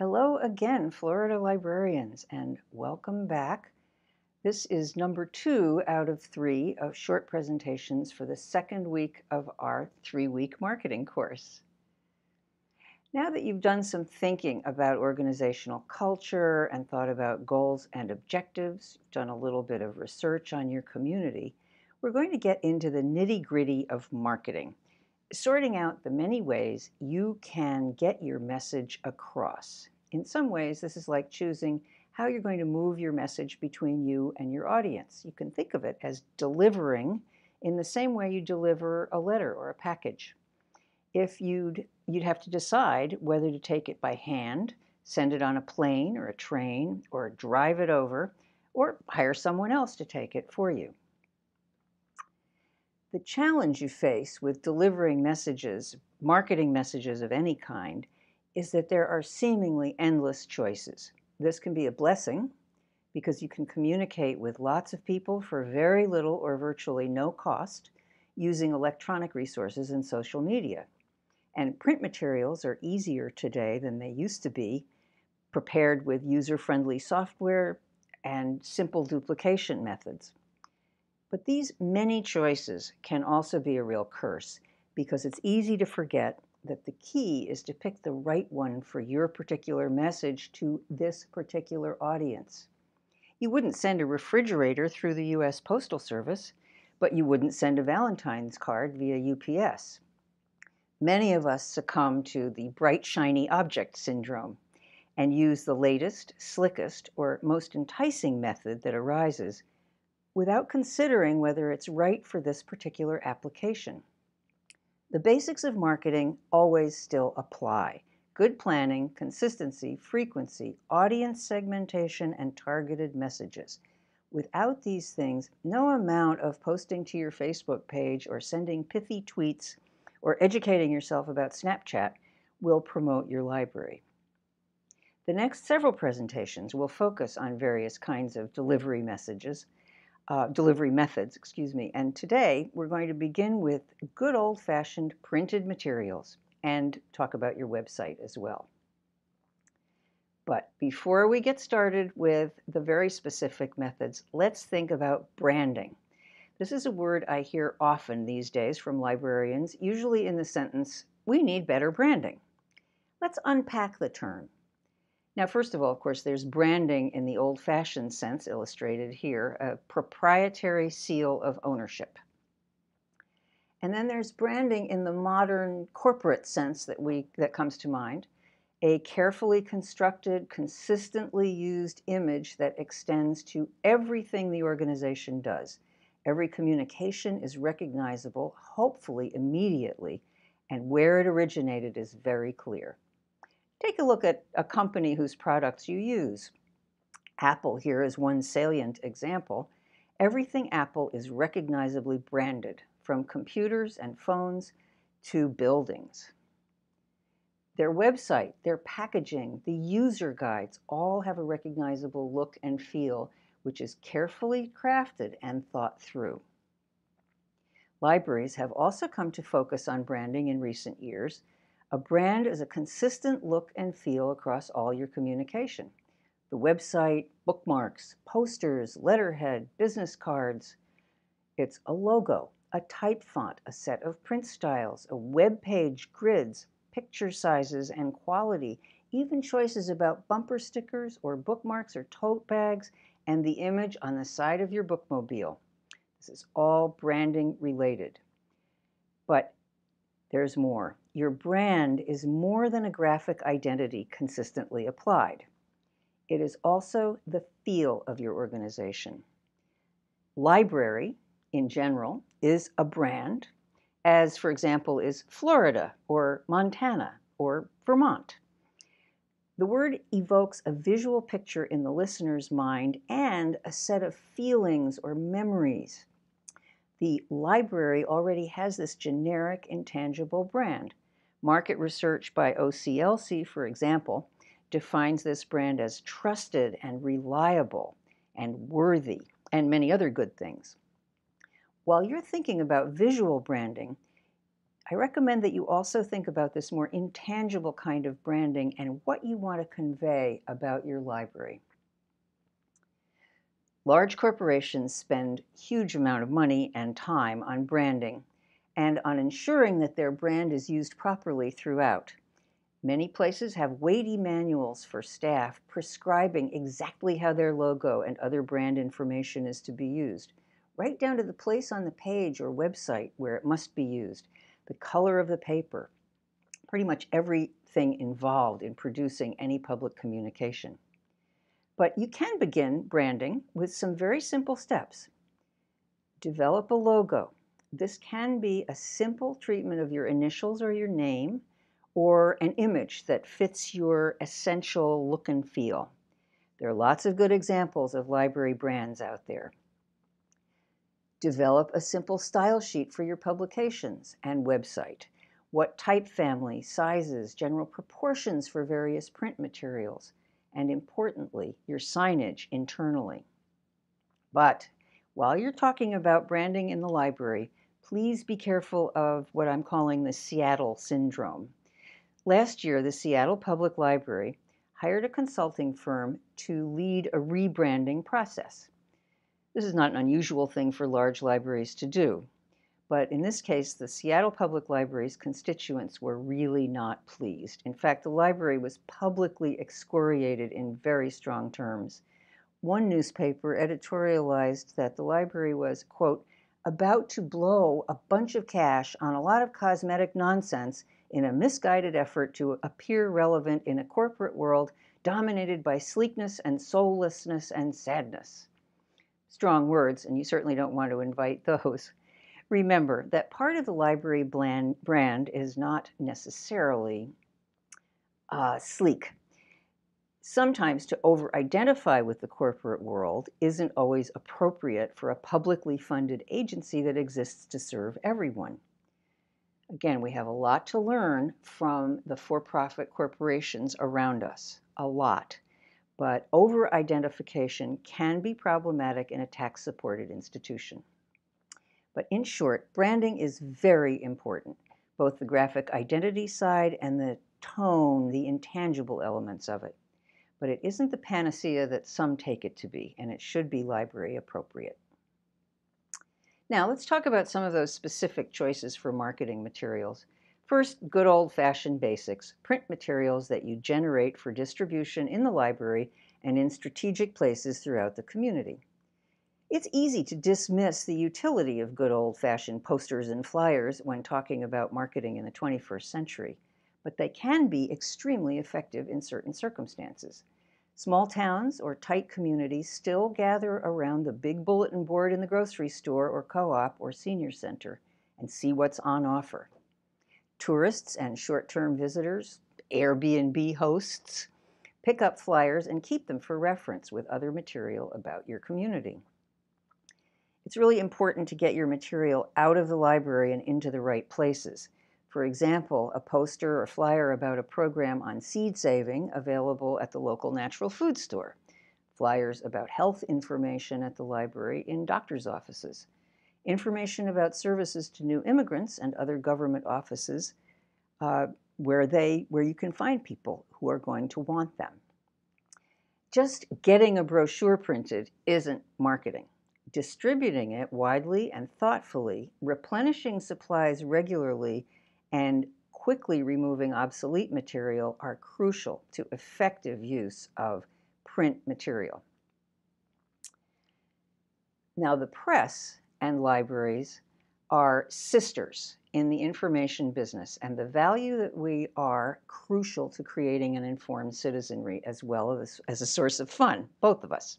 Hello again, Florida librarians, and welcome back. This is number 2 out of 3 of short presentations for the second week of our 3-week marketing course. Now that you've done some thinking about organizational culture and thought about goals and objectives, done a little bit of research on your community, we're going to get into the nitty-gritty of marketing, sorting out the many ways you can get your message across. In some ways, this is like choosing how you're going to move your message between you and your audience. You can think of it as delivering in the same way you deliver a letter or a package. If you'd have to decide whether to take it by hand, send it on a plane or a train, or drive it over, or hire someone else to take it for you. The challenge you face with delivering messages, marketing messages of any kind, is that there are seemingly endless choices. This can be a blessing because you can communicate with lots of people for very little or virtually no cost using electronic resources and social media. And print materials are easier today than they used to be, prepared with user-friendly software and simple duplication methods. But these many choices can also be a real curse because it's easy to forget that the key is to pick the right one for your particular message to this particular audience. You wouldn't send a refrigerator through the U.S. Postal Service, but you wouldn't send a Valentine's card via UPS. Many of us succumb to the bright, shiny object syndrome and use the latest, slickest, or most enticing method that arises without considering whether it's right for this particular application. The basics of marketing always still apply. Good planning, consistency, frequency, audience segmentation, and targeted messages. Without these things, no amount of posting to your Facebook page or sending pithy tweets or educating yourself about Snapchat will promote your library. The next several presentations will focus on various kinds of delivery methods, and today we're going to begin with good old-fashioned printed materials and talk about your website as well. But before we get started with the very specific methods, let's think about branding. This is a word I hear often these days from librarians, usually in the sentence, "We need better branding." Let's unpack the term. Now, first of all, of course, there's branding in the old-fashioned sense, illustrated here, a proprietary seal of ownership. And then there's branding in the modern corporate sense that comes to mind, a carefully constructed, consistently used image that extends to everything the organization does. Every communication is recognizable, hopefully immediately, and where it originated is very clear. Take a look at a company whose products you use. Apple here is one salient example. Everything Apple is recognizably branded, from computers and phones to buildings. Their website, their packaging, the user guides all have a recognizable look and feel, which is carefully crafted and thought through. Libraries have also come to focus on branding in recent years. A brand is a consistent look and feel across all your communication. The website, bookmarks, posters, letterhead, business cards. It's a logo, a type font, a set of print styles, a web page, grids, picture sizes and quality, even choices about bumper stickers or bookmarks or tote bags, and the image on the side of your bookmobile. This is all branding related. But there's more. Your brand is more than a graphic identity consistently applied. It is also the feel of your organization. Library, in general, is a brand, as, for example, is Florida or Montana or Vermont. The word evokes a visual picture in the listener's mind and a set of feelings or memories. The library already has this generic, intangible brand. Market research by OCLC, for example, defines this brand as trusted and reliable and worthy, and many other good things. While you're thinking about visual branding, I recommend that you also think about this more intangible kind of branding and what you want to convey about your library. Large corporations spend a huge amount of money and time on branding and on ensuring that their brand is used properly throughout. Many places have weighty manuals for staff prescribing exactly how their logo and other brand information is to be used, right down to the place on the page or website where it must be used, the color of the paper, pretty much everything involved in producing any public communication. But you can begin branding with some very simple steps. Develop a logo. This can be a simple treatment of your initials or your name, or an image that fits your essential look and feel. There are lots of good examples of library brands out there. Develop a simple style sheet for your publications and website. What type family, sizes, general proportions for various print materials, and importantly, your signage internally. But while you're talking about branding in the library, please be careful of what I'm calling the Seattle syndrome. Last year, the Seattle Public Library hired a consulting firm to lead a rebranding process. This is not an unusual thing for large libraries to do, but in this case, the Seattle Public Library's constituents were really not pleased. In fact, the library was publicly excoriated in very strong terms. One newspaper editorialized that the library was, quote, about to blow a bunch of cash on a lot of cosmetic nonsense in a misguided effort to appear relevant in a corporate world dominated by sleekness and soullessness and sadness. Strong words, and you certainly don't want to invite those. Remember that part of the library brand is not necessarily sleek. Sometimes to over-identify with the corporate world isn't always appropriate for a publicly funded agency that exists to serve everyone. Again, we have a lot to learn from the for-profit corporations around us, a lot. But over-identification can be problematic in a tax-supported institution. But in short, branding is very important, both the graphic identity side and the tone, the intangible elements of it. But it isn't the panacea that some take it to be, and it should be library appropriate. Now, let's talk about some of those specific choices for marketing materials. First, good old-fashioned basics, print materials that you generate for distribution in the library and in strategic places throughout the community. It's easy to dismiss the utility of good old-fashioned posters and flyers when talking about marketing in the 21st century, but they can be extremely effective in certain circumstances. Small towns or tight communities still gather around the big bulletin board in the grocery store or co-op or senior center and see what's on offer. Tourists and short-term visitors, Airbnb hosts, pick up flyers and keep them for reference with other material about your community. It's really important to get your material out of the library and into the right places. For example, a poster or flyer about a program on seed saving available at the local natural food store, flyers about health information at the library in doctor's offices, information about services to new immigrants and other government offices where you can find people who are going to want them. Just getting a brochure printed isn't marketing. Distributing it widely and thoughtfully, replenishing supplies regularly, and quickly removing obsolete material are crucial to effective use of print material. Now, the press and libraries are sisters in the information business, and the value that we are crucial to creating an informed citizenry as well as a source of fun, both of us.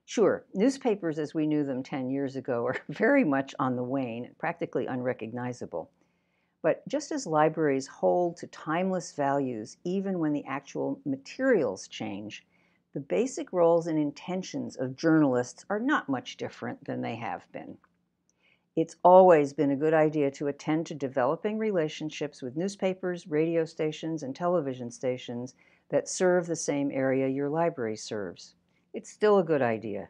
Sure, newspapers as we knew them 10 years ago are very much on the wane, practically unrecognizable. But just as libraries hold to timeless values even when the actual materials change, the basic roles and intentions of journalists are not much different than they have been. It's always been a good idea to attend to developing relationships with newspapers, radio stations, and television stations that serve the same area your library serves. It's still a good idea.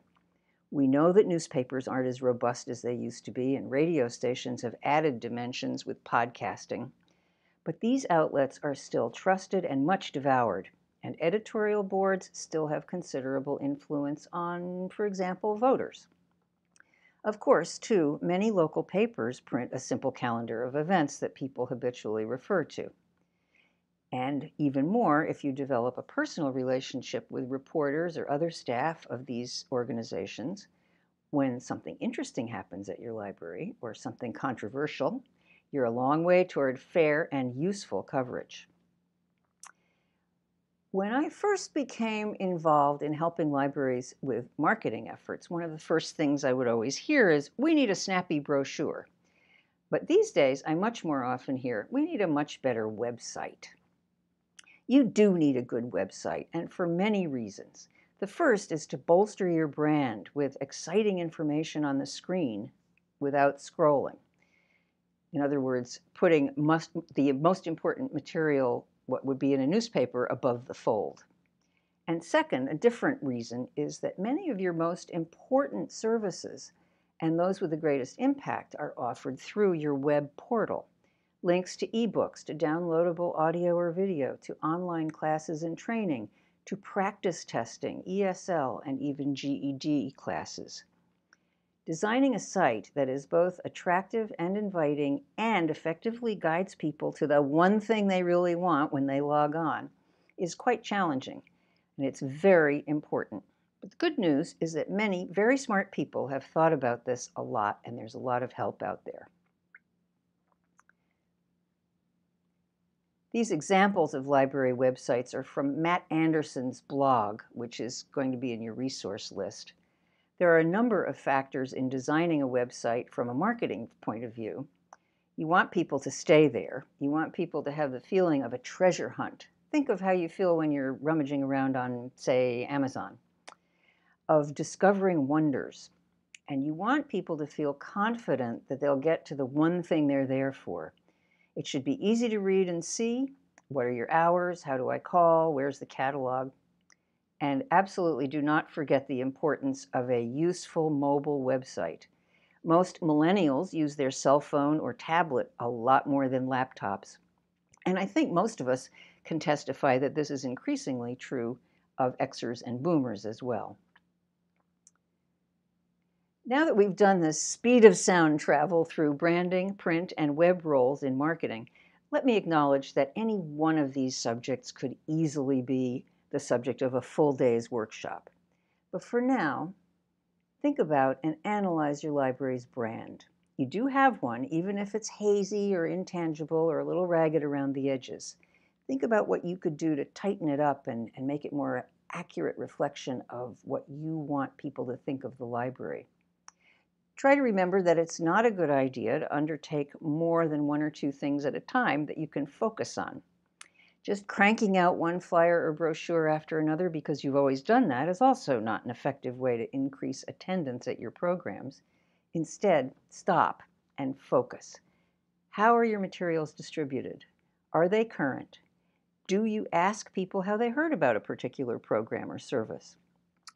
We know that newspapers aren't as robust as they used to be, and radio stations have added dimensions with podcasting. But these outlets are still trusted and much devoured, and editorial boards still have considerable influence on, for example, voters. Of course, too, many local papers print a simple calendar of events that people habitually refer to. And even more, if you develop a personal relationship with reporters or other staff of these organizations, when something interesting happens at your library or something controversial, you're a long way toward fair and useful coverage. When I first became involved in helping libraries with marketing efforts, one of the first things I would always hear is, we need a snappy brochure. But these days, I much more often hear, we need a much better website. You do need a good website, and for many reasons. The first is to bolster your brand with exciting information on the screen without scrolling. In other words, putting the most important material, what would be in a newspaper, above the fold. And second, a different reason is that many of your most important services and those with the greatest impact are offered through your web portal. Links to ebooks, to downloadable audio or video, to online classes and training, to practice testing, ESL, and even GED classes. Designing a site that is both attractive and inviting and effectively guides people to the one thing they really want when they log on is quite challenging, and it's very important. But the good news is that many very smart people have thought about this a lot, and there's a lot of help out there. These examples of library websites are from Matt Anderson's blog, which is going to be in your resource list. There are a number of factors in designing a website from a marketing point of view. You want people to stay there. You want people to have the feeling of a treasure hunt. Think of how you feel when you're rummaging around on, say, Amazon, of discovering wonders. And you want people to feel confident that they'll get to the one thing they're there for. It should be easy to read and see. What are your hours? How do I call? Where's the catalog? And absolutely do not forget the importance of a useful mobile website. Most millennials use their cell phone or tablet a lot more than laptops. And I think most of us can testify that this is increasingly true of Xers and Boomers as well. Now that we've done this speed of sound travel through branding, print, and web roles in marketing, let me acknowledge that any one of these subjects could easily be the subject of a full day's workshop. But for now, think about and analyze your library's brand. You do have one, even if it's hazy or intangible or a little ragged around the edges. Think about what you could do to tighten it up and make it more accurate reflection of what you want people to think of the library. Try to remember that it's not a good idea to undertake more than one or two things at a time that you can focus on. Just cranking out one flyer or brochure after another because you've always done that is also not an effective way to increase attendance at your programs. Instead, stop and focus. How are your materials distributed? Are they current? Do you ask people how they heard about a particular program or service?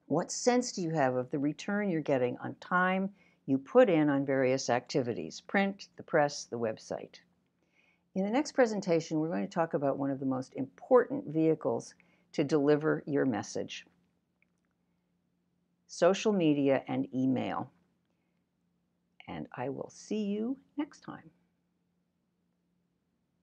What sense do you have of the return you're getting on time you put in on various activities, print, the press, the website? In the next presentation, we're going to talk about one of the most important vehicles to deliver your message: social media and email. And I will see you next time.